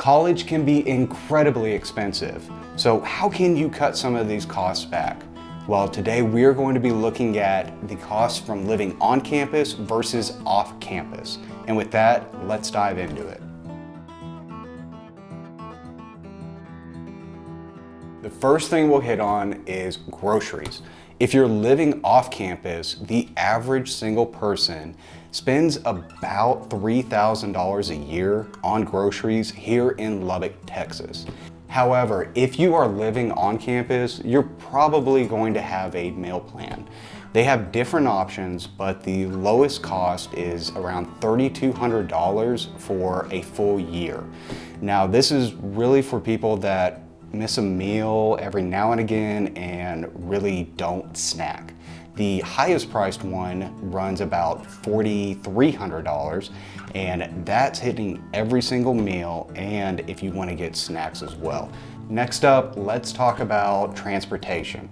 College can be incredibly expensive, so how can you cut some of these costs back? Well, today we're going to be looking at the costs from living on campus versus off campus. And with that, let's dive into it. The first thing we'll hit on is groceries. If you're living off campus, the average single person spends about $3,000 a year on groceries here in Lubbock, Texas. However, if you are living on campus, you're probably going to have a meal plan. They have different options, but the lowest cost is around $3,200 for a full year. Now, this is really for people that miss a meal every now and again and really don't snack. The highest priced one runs about $4,300, and that's hitting every single meal and if you want to get snacks as well. Next up, let's talk about transportation.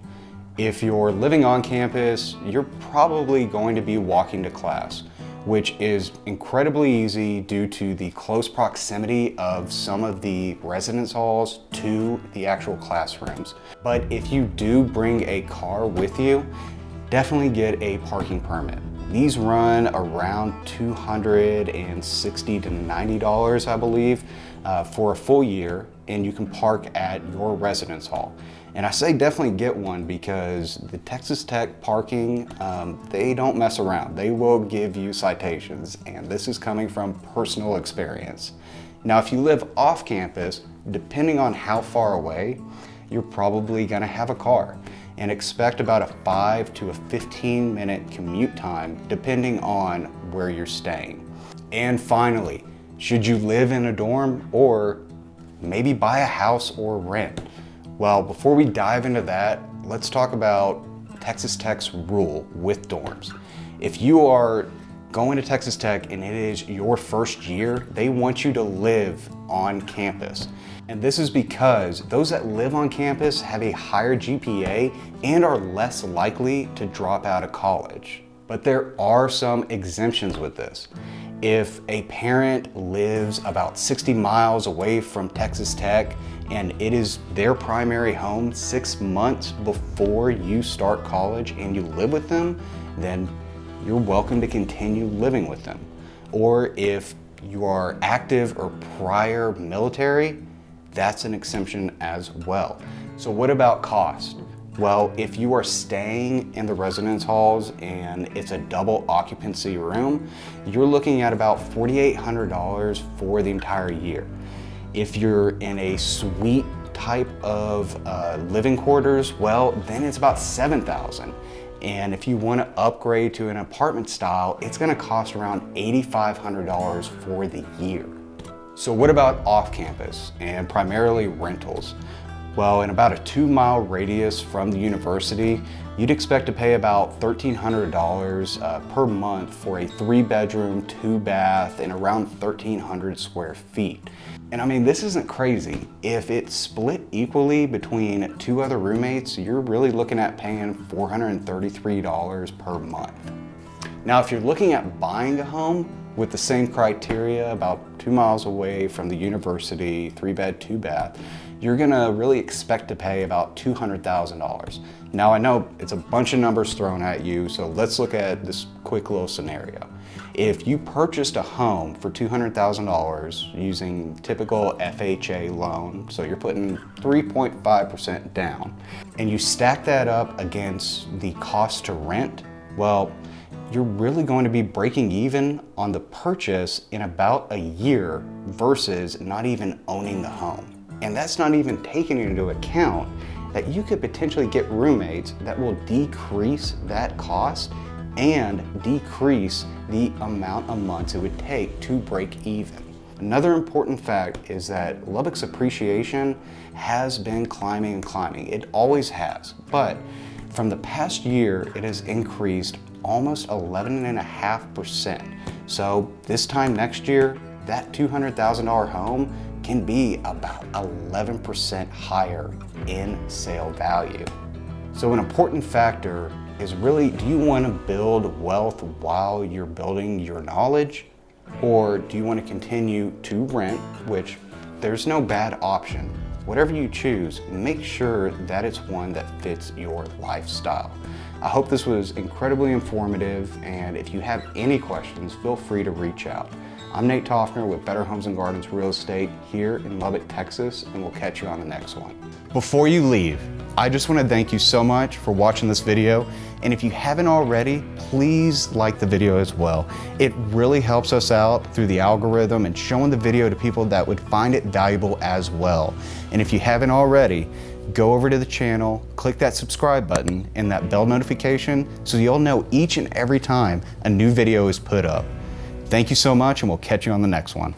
If you're living on campus, you're probably going to be walking to class, which is incredibly easy due to the close proximity of some of the residence halls to the actual classrooms. But if you do bring a car with you, definitely get a parking permit. These run around $260 to $90, I believe, for a full year, and you can park at your residence hall. And I say definitely get one because the Texas Tech parking, they don't mess around. They will give you citations, and this is coming from personal experience. Now, if you live off campus, depending on how far away, you're probably gonna have a car, and expect about a 5 to a 15-minute commute time depending on where you're staying. And finally, should you live in a dorm or maybe buy a house or rent? Well, before we dive into that, let's talk about Texas Tech's rule with dorms. If you are going to Texas Tech and it is your first year, they want you to live on campus. And this is because those that live on campus have a higher GPA and are less likely to drop out of college. But there are some exemptions with this. If a parent lives about 60 miles away from Texas Tech and it is their primary home 6 months before you start college and you live with them, then you're welcome to continue living with them. Or if you are active or prior military, that's an exemption as well. So what about cost? Well, if you are staying in the residence halls and it's a double occupancy room, you're looking at about $4,800 for the entire year. If you're in a suite type of living quarters, well, then it's about $7,000. And if you want to upgrade to an apartment style, it's going to cost around $8,500 for the year. So what about off campus and primarily rentals? Well, in about a 2-mile radius from the university, you'd expect to pay about $1,300 per month for a 3-bedroom, 2-bath, and around 1,300 square feet. And I mean, this isn't crazy. If it's split equally between 2 other roommates, you're really looking at paying $433 per month. Now, if you're looking at buying a home with the same criteria, about 2 miles away from the university, 3-bed, 2-bath, you're gonna really expect to pay about $200,000. Now, I know it's a bunch of numbers thrown at you, so let's look at this quick little scenario. If you purchased a home for $200,000 using typical FHA loan, so you're putting 3.5% down, and you stack that up against the cost to rent, well, you're really going to be breaking even on the purchase in about a year versus not even owning the home. And that's not even taking into account that you could potentially get roommates that will decrease that cost and decrease the amount of months it would take to break even. Another important fact is that Lubbock's appreciation has been climbing and climbing. It always has, but from the past year, it has increased almost 11.5%. So this time next year, that $200,000 home can be about 11% higher in sale value. So an important factor is really, do you want to build wealth while you're building your knowledge? Or do you want to continue to rent, which There's no bad option. Whatever you choose, make sure that it's one that fits your lifestyle. I hope this was incredibly informative, and if you have any questions, feel free to reach out. I'm Nate Toffner with Better Homes and Gardens Real Estate here in Lubbock, Texas, and we'll catch you on the next one. Before you leave, I just want to thank you so much for watching this video, and if you haven't already, please like the video as well. It really helps us out through the algorithm and showing the video to people that would find it valuable as well. And if you haven't already, go over to the channel, click that subscribe button and that bell notification so you'll know each and every time a new video is put up. Thank you so much, and we'll catch you on the next one.